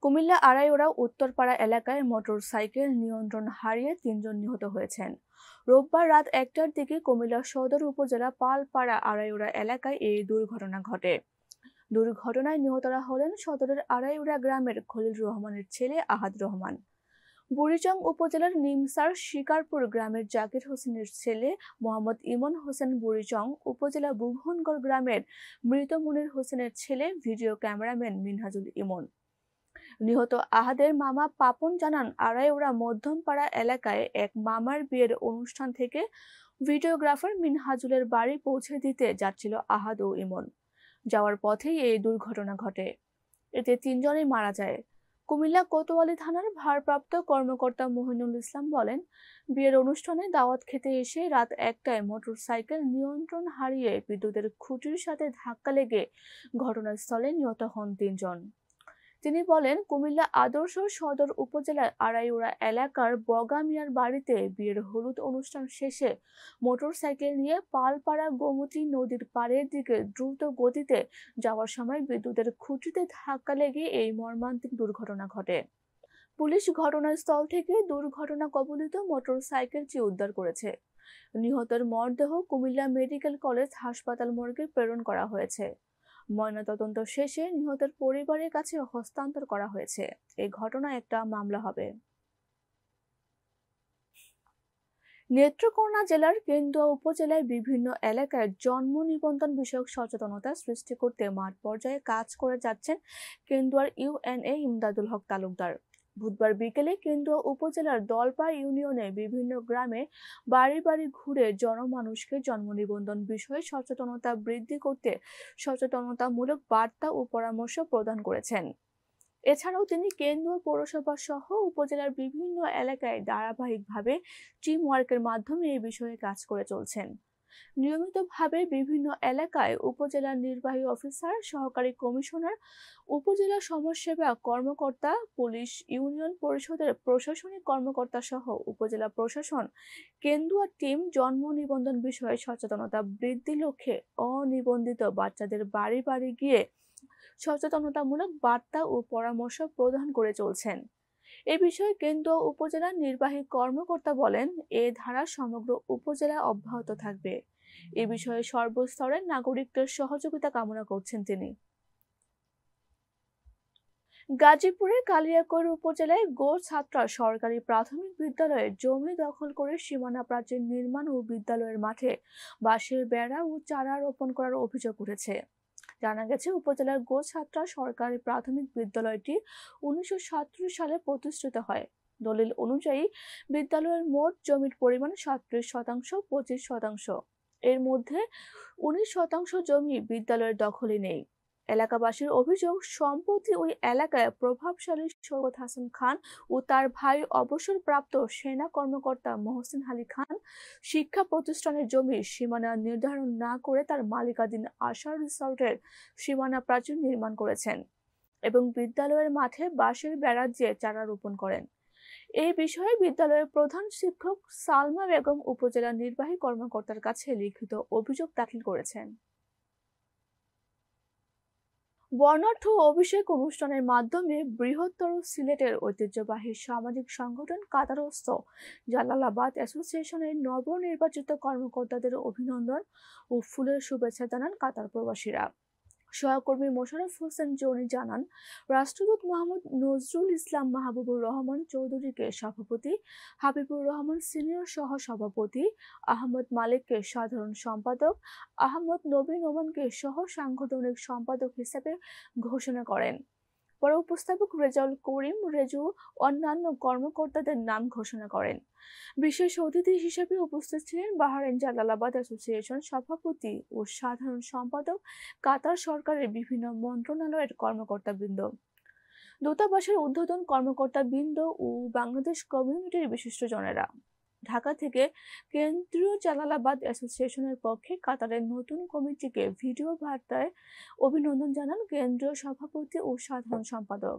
কুমিল্লা আড়াইওড়া উত্তরপাড়া এলাকায় মোটরসাইকেল নিয়ন্ত্রণ হারিয়ে ৩ জন নিহত হয়েছেন। রোববার রাত ১টার দিকে কুমিল্লা সদর উপজেলা পালপাড়া আড়াইওড়া এলাকায় এই দুর্ঘটনা ঘটে। দুর্ঘটনায় নিহতরা হলেন সদরের আড়াইওড়া গ্রামের খলিল রহমানের ছেলে আহাদ রহমান, বুড়িচং উপজেলার নিমসার শিকারপুর গ্রামের জাকির হোসেনের ছেলে মোহাম্মদ ইমন হোসেন, বুড়িচং উপজেলা ভুবনগড় গ্রামের মৃত মনির হোসেনের ছেলে ভিডিও ক্যামেরাম্যান মিনহাজুল ইমন। নিহত আহাদের মামা পাপন জানান, আড়াইওড়া মধ্যমপাড়া এলাকায় এক মামার বিয়ের অনুষ্ঠান থেকে ভিডিওগ্রাফার মিনহাজুলের বাড়ি পৌঁছে দিতে যাচ্ছিল আহাদ ও ইমন। যাওয়ার পথেই এই দুর্ঘটনা ঘটে। এতে ৩ জনই মারা যায়। কুমিল্লা কোতোয়ালি থানার ভারপ্রাপ্ত কর্মকর্তা মহিনুল ইসলাম বলেন, বিয়ের অনুষ্ঠানে দাওয়াত খেতে এসে রাত ১টায় মোটরসাইকেল নিয়ন্ত্রণ হারিয়ে বিদ্যুতের খুঁটির সাথে ধাক্কা লেগে ঘটনাস্থলে নিহত হন ৩ জন। তিনি বলেন, কুমিল্লা আদর্শ সদর উপজেলার আড়াইওড়া এলাকার বগা মিয়ার বাড়িতে বিয়ের হলুদ অনুষ্ঠান শেষে মোটরসাইকেল নিয়ে পালপাড়া গোমতী নদীর পাড়ের দিকে দ্রুত গতিতে যাওয়ার সময় বিদ্যুতের খুঁটিতে ধাক্কা লেগে এই মর্মান্তিক দুর্ঘটনা ঘটে। পুলিশ ঘটনাস্থল থেকে দুর্ঘটনা কবলিত মোটরসাইকেলটি উদ্ধার করেছে। নিহতের মরদেহ কুমিল্লা মেডিকেল কলেজ হাসপাতাল মর্গে প্রেরণ করা হয়েছে। ময়নাতদন্ত শেষে নিহতের পরিবারের কাছে হস্তান্তর করা হয়েছে। এই ঘটনায় একটা মামলা হবে। নেত্রকোনা জেলার কেন্দুয়া উপজেলায় বিভিন্ন এলাকায় জন্ম নিবন্ধন বিষয়ক সচেতনতা সৃষ্টি করতে মাঠ পর্যায়ে কাজ করে যাচ্ছেন কেন্দুয়ার ইউএনএ ইমদাদুল হক তালুকদার। বুধবার বিকেলে কেন্দুয়া উপজেলার দলপা ইউনিয়নে বিভিন্ন গ্রামে বাড়ি বাড়ি ঘুরে জনমানুষকে জন্ম নিবন্ধন বিষয়ে সচেতনতা বৃদ্ধি করতে সচেতনতামূলক বার্তা ও পরামর্শ প্রদান করেছেন। এছাড়াও তিনি কেন্দুয়া পৌরসভা সহ উপজেলার বিভিন্ন এলাকায় ধারাবাহিকভাবে টিম ওয়ার্কের মাধ্যমে এই বিষয়ে কাজ করে চলছেন। নিয়মিতভাবে বিভিন্ন এলাকায় উপজেলা নির্বাহী অফিসার, সহকারী কমিশনার, উপজেলা সমাজসেবা কর্মকর্তা, পুলিশ, ইউনিয়ন পরিষদের প্রশাসনিক কর্মকর্তা সহ উপজেলা প্রশাসন কেন্দুয়া টিম জন্ম নিবন্ধন বিষয়ে সচেতনতা বৃদ্ধির লক্ষ্যে অনিবন্ধিত বাচ্চাদের বাড়ি বাড়ি গিয়ে সচেতনতামূলক বার্তা ও পরামর্শ প্রদান করে চলছেন। এ বিষয়ে কেন্দুয়া উপজেলার নির্বাহী কর্মকর্তা বলেন, এ ধারা সমগ্র উপজেলায় অব্যাহত থাকবে। এ বিষয়ে সর্বস্তরের নাগরিকদের সহযোগিতা কামনা করছেন তিনি। গাজীপুরের কালিয়াকৈর উপজেলায় গো ছাত্রা সরকারি প্রাথমিক বিদ্যালয়ের জমি দখল করে সীমানা প্রাচীর নির্মাণ ও বিদ্যালয়ের মাঠে বাঁশের বেড়া ও চারা রোপণ করার অভিযোগ উঠেছে। জানা গেছে, উপজেলার গো ছাত্রা সরকারি প্রাথমিক বিদ্যালয়টি 1937 সালে প্রতিষ্ঠিত হয়। দলিল অনুযায়ী বিদ্যালয়ের মোট জমির পরিমাণ 37%, 25%। এর মধ্যে 19% জমি বিদ্যালয়ের দখলে নেই। এলাকাবাসীর অভিযোগ, সম্প্রতি ওই এলাকায় প্রভাবশালী শওকত হাসান খান ও তার ভাই অবসরপ্রাপ্ত সেনা কর্মকর্তা মহসিন আলী খান শিক্ষা প্রতিষ্ঠানের জমির সীমানা নির্ধারণ না করে তার মালিকাধীন আশা রিসোর্টের সীমানা প্রাচীর নির্মাণ করেছেন এবং বিদ্যালয়ের মাঠে বাঁশের বেড়া দিয়ে চারা রোপণ করেন। এই বিষয়ে বিদ্যালয়ের প্রধান শিক্ষক সালমা বেগম উপজেলা নির্বাহী কর্মকর্তার কাছে লিখিত অভিযোগ দাখিল করেছেন। বর্ণাঢ্য অভিষেক অনুষ্ঠানের মাধ্যমে বৃহত্তর সিলেটের ঐতিহ্যবাহী সামাজিক সংগঠন কাতারস্থ জালালাবাদ অ্যাসোসিয়েশনের নবনির্বাচিত কর্মকর্তাদের অভিনন্দন ও ফুলের শুভেচ্ছা জানান কাতার প্রবাসীরা। সহকর্মী মোশাররফ হোসেন জনি জানান, রাষ্ট্রদূত মোহাম্মদ নজরুল ইসলাম মাহবুবুর রহমান চৌধুরীকে সভাপতি, হাবিবুর রহমান সিনিয়র সহ সভাপতি, আহমদ মালিককে সাধারণ সম্পাদক, আহমদ নবীন ওমানকে সহ সাংগঠনিক সম্পাদক হিসেবে ঘোষণা করেন। পরে উপস্থাপক রেজাউল করিম রেজু অন্যান্য কর্মকর্তাদের নাম ঘোষণা করেন। বিশেষ অতিথি হিসেবে উপস্থিত ছিলেন বাহরাইন জালালাবাদ অ্যাসোসিয়েশন সভাপতি ও সাধারণ সম্পাদক, কাতার সরকারের বিভিন্ন মন্ত্রণালয়ের কর্মকর্তাবৃন্দ, দূতাবাসের ঊর্ধ্বতন কর্মকর্তাবৃন্দ ও বাংলাদেশ কমিউনিটির বিশিষ্টজনেরা। ঢাকা থেকে কেন্দ্রীয় জালালাবাদ অ্যাসোসিয়েশনের পক্ষে কাতারের নতুন কমিটিকে ভিডিও বার্তায় অভিনন্দন জানান কেন্দ্রীয় সভাপতি ও সাধারণ সম্পাদক।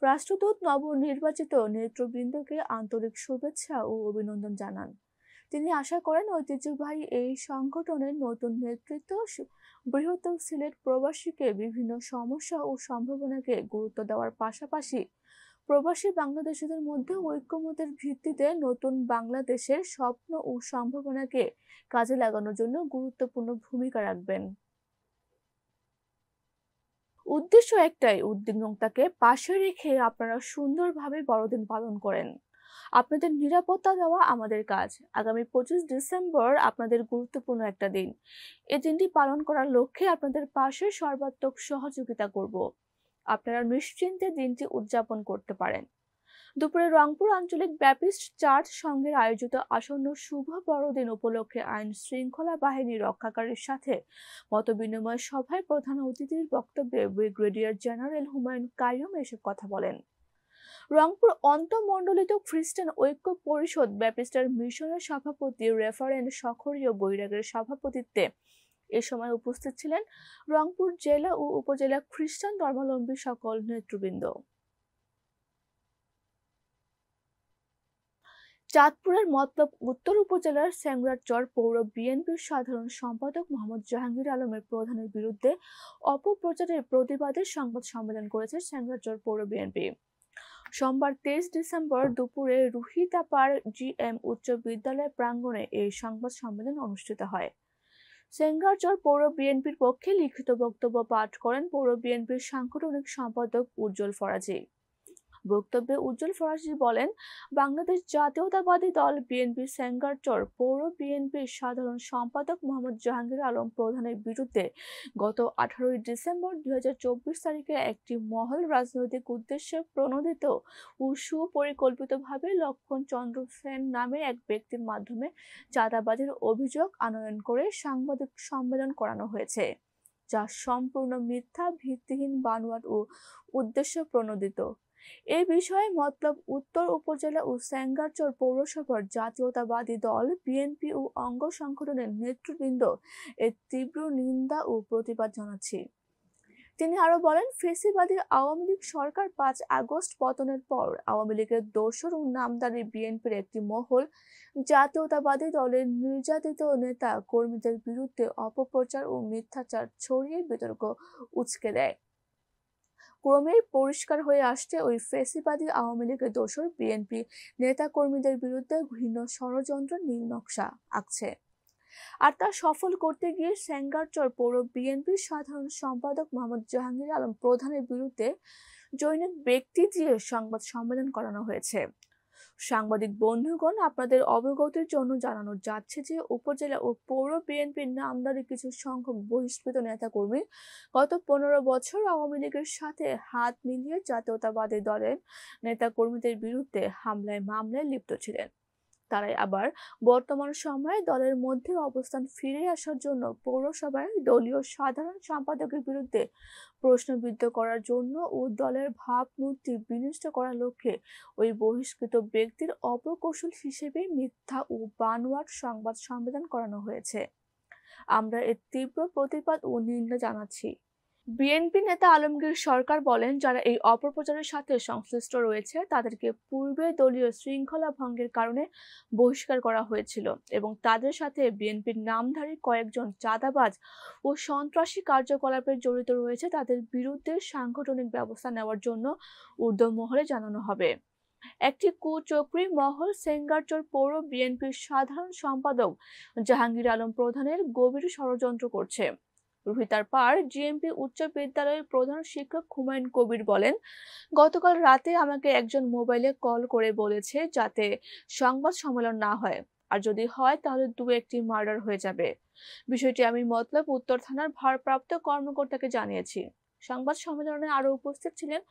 রাষ্ট্রদূত নবনির্বাচিত নেতৃবৃন্দকে আন্তরিক শুভেচ্ছা ও অভিনন্দন জানান। তিনি আশা করেন ঐতিহ্যবাহী এই সংগঠনের নতুন নেতৃত্ব বৃহত্তর সিলেট প্রবাসীকে বিভিন্ন সমস্যা ও সম্ভাবনাকে গুরুত্ব দেওয়ার পাশাপাশি প্রবাসী বাংলাদেশিদের মধ্যে ঐক্যমতের ভিত্তিতে নতুন বাংলাদেশের স্বপ্ন ও সম্ভাবনাকে কাজে লাগানোর জন্য গুরুত্বপূর্ণ ভূমিকা রাখবেন। উদ্দেশ্য একটাই, উদ্বিগ্নতাকে পাশে রেখে আপনারা সুন্দরভাবে বড়দিন পালন করেন। আপনাদের নিরাপত্তা দেওয়া আমাদের কাজ। আগামী 25 ডিসেম্বর আপনাদের গুরুত্বপূর্ণ একটা দিন। এই দিনটি পালন করার লক্ষ্যে আপনাদের পাশে সর্বাত্মক সহযোগিতা করব। আপনারা নিশ্চিন্তে দিনটি উদযাপন করতে পারেন। দুপুরে রংপুর আঞ্চলিক ব্যাপটিস্ট চার্চ সংঘের আয়োজিত আসন্ন শুভ বড়দিন উপলক্ষে আইন শৃঙ্খলা বাহিনী রক্ষাকারীর সাথে মতবিনিময় সভায় প্রধান অতিথির বক্তব্যে ব্রিগেডিয়ার জেনারেল হুমায়ুন কাইয়ুম এসব কথা বলেন। রংপুর অন্তঃমণ্ডলিত খ্রিস্টান ঐক্য পরিষদ ব্যাপটিস্টের মিশনের সভাপতি রেভারেন্ড সখরীয় বৈরাগের সভাপতিত্বে এ সময় উপস্থিত ছিলেন রংপুর জেলা ও উপজেলা খ্রিস্টান ধর্মাবলম্বী সকল নেতৃবৃন্দ। চাঁদপুরের মতলব উত্তর উপজেলার সেংরারচর পৌর বিএনপির সাধারণ সম্পাদক মোহাম্মদ জাহাঙ্গীর আলমের প্রধানের বিরুদ্ধে অপপ্রচারের প্রতিবাদে সংবাদ সম্মেলন করেছে সেংরারচর পৌর বিএনপি। সোমবার 23 ডিসেম্বর দুপুরে রুহিতাপাড় জিএম উচ্চ বিদ্যালয় প্রাঙ্গণে এই সংবাদ সম্মেলন অনুষ্ঠিত হয়। সেংরারচর পৌর বিএনপির পক্ষে লিখিত বক্তব্য পাঠ করেন পৌর বিএনপির সাংগঠনিক সম্পাদক উজ্জ্বল ফরাজি। বক্তব্যে উজ্জ্বল ফরাজি বলেন, বাংলাদেশ জাতীয়তাবাদী দল বিএনপি সেংরারচর পৌর বিএনপির সাধারণ সম্পাদক মোহাম্মদ জাহাঙ্গীর আলম প্রধানের বিরুদ্ধে গত 18 ডিসেম্বর 2024 তারিখে একটি মহল রাজনৈতিক উদ্দেশ্যে প্রণোদিত ও সুপরিকল্পিতভাবে লক্ষণ চন্দ্র সেন নামে এক ব্যক্তির মাধ্যমে চাঁদাবাজির অভিযোগ আনয়ন করে সাংবাদিক সম্মেলন করানো হয়েছে, যা সম্পূর্ণ মিথ্যা, ভিত্তিহীন, বানোয়াট ও উদ্দেশ্য প্রণোদিত। এই বিষয়ে মতলব উত্তর উপজেলা ও সেংরারচর পৌরসভার জাতীয়তাবাদী দল বিএনপি ও অঙ্গ সংগঠনের নেতৃবৃন্দ এর তীব্র নিন্দা ও প্রতিবাদ জানাচ্ছি। তিনি আরো বলেন, ফেসিবাদী আওয়ামী লীগ সরকার 5 আগস্ট পতনের পর আওয়ামী লীগের দোসর ও নামদারি বিএনপির একটি মহল জাতীয়তাবাদী দলের নির্যাতিত নেতা কর্মীদের বিরুদ্ধে অপপ্রচার ও মিথ্যাচার ছড়িয়ে বিতর্ক উচকে দেয়। ক্রমেই পরিষ্কার হয়ে আসছে ওই ফেসিবাদী আওয়ামী লীগের দোসর বিএনপি নেতা কর্মীদের বিরুদ্ধে ঘৃণ্য ষড়যন্ত্র নীল নকশা আঁকছে। আর তা সফল করতে গিয়ে সেংরারচর পৌর বিএনপির সাধারণ সম্পাদক মোহাম্মদ জাহাঙ্গীর আলম প্রধানের বিরুদ্ধে জৈনিক ব্যক্তি দিয়ে সংবাদ সম্মেলন করানো হয়েছে। সাংবাদিক বন্ধুগণ, আপনাদের অবগতির জন্য জানানো যাচ্ছে যে উপজেলা ও পৌর বিএনপির নামদারি কিছু সংখ্যক বহিষ্কৃত নেতাকর্মী গত 15 বছর আওয়ামী লীগের সাথে হাত মিলিয়ে জাতীয়তাবাদী দলের নেতাকর্মীদের বিরুদ্ধে হামলায় মামলায় লিপ্ত ছিলেন। তারাই আবার বর্তমান সময়ে দলের মধ্যে অবস্থান ফিরে আসার জন্য পৌরসভায় দলীয় সাধারণ সম্পাদকের বিরুদ্ধে প্রশ্নবিদ্ধ করার জন্য ও দলের ভাবমূর্তি বিনষ্ট করার লক্ষ্যে ওই বহিষ্কৃত ব্যক্তির অপকৌশল হিসেবে মিথ্যা ও বানোয়াট সংবাদ সম্মেলন করানো হয়েছে। আমরা এর তীব্র প্রতিবাদ ও নিন্দা জানাচ্ছি। বিএনপি নেতা আলমগীর সরকার বলেন, যারা এই অপপ্রচারের সাথে সংশ্লিষ্ট রয়েছে তাদেরকে পূর্বে দলীয় শৃঙ্খলা ভঙ্গের কারণে বহিষ্কার করা হয়েছিল এবং তাদের সাথে বিএনপির নামধারী কয়েকজন চাঁদাবাজ ও সন্ত্রাসী কার্যকলাপে জড়িত রয়েছে, তাদের বিরুদ্ধে সাংগঠনিক ব্যবস্থা নেওয়ার জন্য ঊর্ধ্বমহলে জানানো হবে। একটি কুচক্রী মহল সেংরারচর পৌর বিএনপির সাধারণ সম্পাদক জাহাঙ্গীর আলম প্রধানের গভীর ষড়যন্ত্র করছে। রুহিতাপাড় জিএমপি উচ্চ বিদ্যালয়ের প্রধান শিক্ষক হুমায়ুন কবির বলেন, গতকাল রাতে আমাকে একজন মোবাইলে কল করে বলেছে যাতে সংবাদ সম্মেলন না হয়, আর যদি হয় তাহলে 2-1টি মার্ডার হয়ে যাবে। বিষয়টি আমি মতলব উত্তর থানার ভারপ্রাপ্ত কর্মকর্তাকে জানিয়েছি। সংবাদ সম্মেলনে আরো উপস্থিত ছিলেন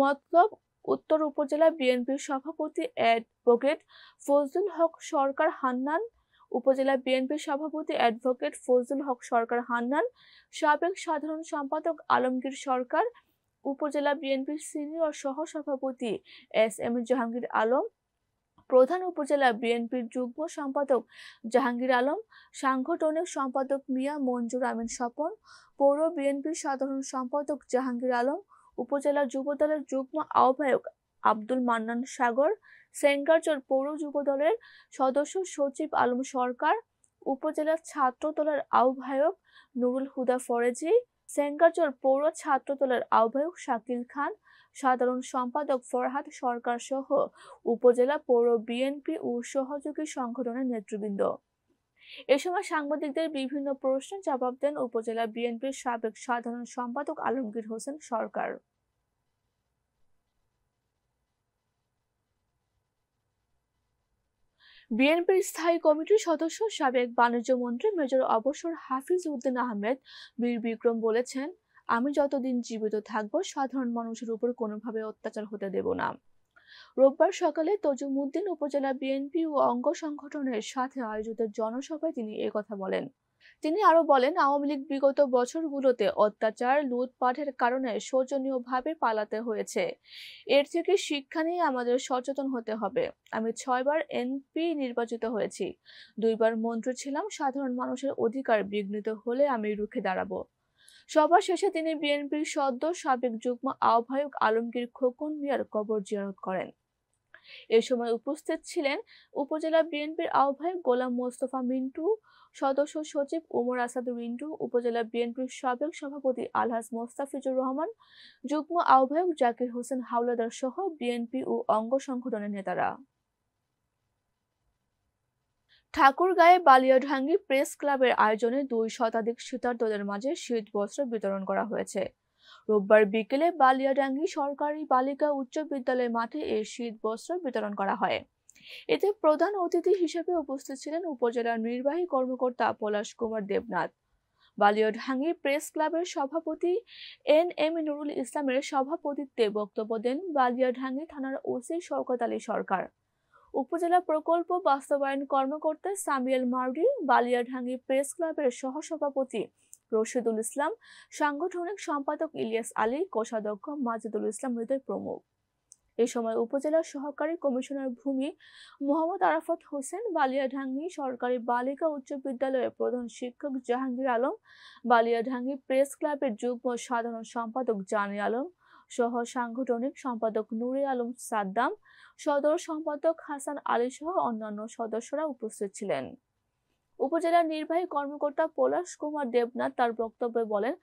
মতলব উত্তর উপজেলা বিএনপির সভাপতি অ্যাডভোকেট ফজলুল হক সরকার হান্নান, উপজেলা বিএনপির সভাপতি অ্যাডভোকেট ফজলুল হক সরকার হান্নান, সাবেক সাধারণ সম্পাদক আলমগীর সরকার, উপজেলা বিএনপির সিনিয়র সহ-সভাপতি এস.এম. জাহাঙ্গীর আলম, প্রধান উপজেলা বিএনপির যুগ্ম সম্পাদক জাহাঙ্গীর আলম, সাংগঠনিক সম্পাদক মিয়া মঞ্জুর আমিন স্বপন, পৌর বিএনপির সাধারণ সম্পাদক জাহাঙ্গীর আলম, উপজেলা যুবদলের যুগ্ম আহ্বায়ক আব্দুল মান্নান সাগর, সেঙ্গারচর পৌর যুব দলের সদস্য সচিব আলম সরকার, উপজেলা ছাত্র দলের আহ্বায়ক নুরুল হুদা ফরেজি, সেঙ্গারচর পৌর ছাত্র দলের আহ্বায়ক শাকিল খান, সাধারণ সম্পাদক ফরহাদ সরকার সহ উপজেলা পৌর বিএনপি ও সহযোগী সংগঠনের নেতৃবৃন্দ। এ সময় সাংবাদিকদের বিভিন্ন প্রশ্নের জবাব দেন উপজেলা বিএনপির সাবেক সাধারণ সম্পাদক আলমগীর হোসেন সরকার। বিএনপির স্থায়ী কমিটির সদস্য সাবেক বাণিজ্য মন্ত্রী মেজর অবসর হাফিজ উদ্দিন আহমেদ বীর বিক্রম বলেছেন, আমি যতদিন জীবিত থাকব সাধারণ মানুষের উপর কোনোভাবে অত্যাচার হতে দেব না। রোববার সকালে তজুমউদ্দিন উপজেলা বিএনপি ও অঙ্গ সংগঠনের সাথে আয়োজিত জনসভায় তিনি একথা বলেন। তিনি আরো বলেন, আওয়ামী লীগ বিগত বছরগুলোতে অত্যাচার লুটপাটের কারণে শোচনীয়ভাবে পালাতে হয়েছে। এর থেকে শিক্ষা নিয়ে আমাদের সচেতন হতে হবে। আমি 6বার এমপি নির্বাচিত হয়েছি, 2বার মন্ত্রী ছিলাম। সাধারণ মানুষের অধিকার বিঘ্নিত হলে আমি রুখে দাঁড়াবো। সভা শেষে তিনি বিএনপির সদ্য সাবেক যুগ্ম আহ্বায়ক আলমগীর খোকন মিয়ার কবর জিয়ারত করেন। এ সময় উপস্থিত ছিলেন উপজেলা বিএনপির আহ্বায়ক গোলাম মোস্তফা মিন্টু, সদস্য সচিব ওমর আসাদ রিন্টু, উপজেলা বিএনপির সাবেক সভাপতি আলহাজ মোস্তাফিজুর রহমান, যুগ্ম আহ্বায়ক জাকির হোসেন হাওলাদার সহ বিএনপি ও অঙ্গ সংগঠনের নেতারা। ঠাকুরগাঁয়ে বালিয়াঢাঙ্গি প্রেস ক্লাবের আয়োজনে 2 শতাধিক শীতার্তদের মাঝে শীত বস্ত্র বিতরণ করা হয়েছে। রোববার বিকেলে বালিয়াডাঙ্গি সরকারি বালিকা উচ্চ বিদ্যালয় মাঠে এই শীত বস্ত্র বিতরণ করা হয়। এতে প্রধান অতিথি হিসেবে উপস্থিত ছিলেন উপজেলার নির্বাহী কর্মকর্তা পলাশ কুমার দেবনাথ। বালিয়াডাঙ্গি প্রেস ক্লাবের সভাপতি এম নুরুল ইসলামের সভাপতিত্বে বক্তব্য দেন বালিয়াডাঙ্গি থানার ওসি শওকত আলী সরকার, উপজেলা প্রকল্প বাস্তবায়ন কর্মকর্তা সামিয়াল মার্ডি, বালিয়াডাঙ্গি প্রেস ক্লাবের সহসভাপতি রশিদুল ইসলাম, সাংগঠনিক সম্পাদক ইলিয়াস আলী, কোষাধ্যক্ষ মাজিদুল ইসলাম হৃদয় প্রমুখ। এ সময় উপজেলা সহকারী কমিশনার ভূমি মোহাম্মদ আরাফাত হোসেন, বালিয়াডাঙ্গি সরকারি বালিকা উচ্চ বিদ্যালয়ের প্রধান শিক্ষক জাহাঙ্গীর আলম, বালিয়াডাঙ্গি প্রেস ক্লাবের যুগ্ম সাধারণ সম্পাদক জানি আলম সহ সাংগঠনিক সম্পাদক নুরে আলম সাদ্দাম, সদর সম্পাদক হাসান আলী সহ অন্যান্য সদস্যরা উপস্থিত ছিলেন। উপজেলা নির্বাহী কর্মকর্তা পলাশ কুমার দেবনাথ তার বক্তব্যে বলেন,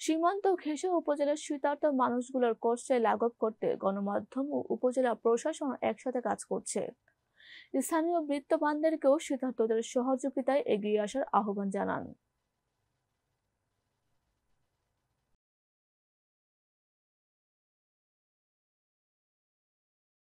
সীমান্ত ঘেঁষে উপজেলার শীতার্ত মানুষগুলোর কষ্টে লাঘব করতে গণমাধ্যম ও উপজেলা প্রশাসন একসাথে কাজ করছে। স্থানীয় বিত্তবানদেরকেও শীতার্তদের সহযোগিতায় এগিয়ে আসার আহ্বান জানান।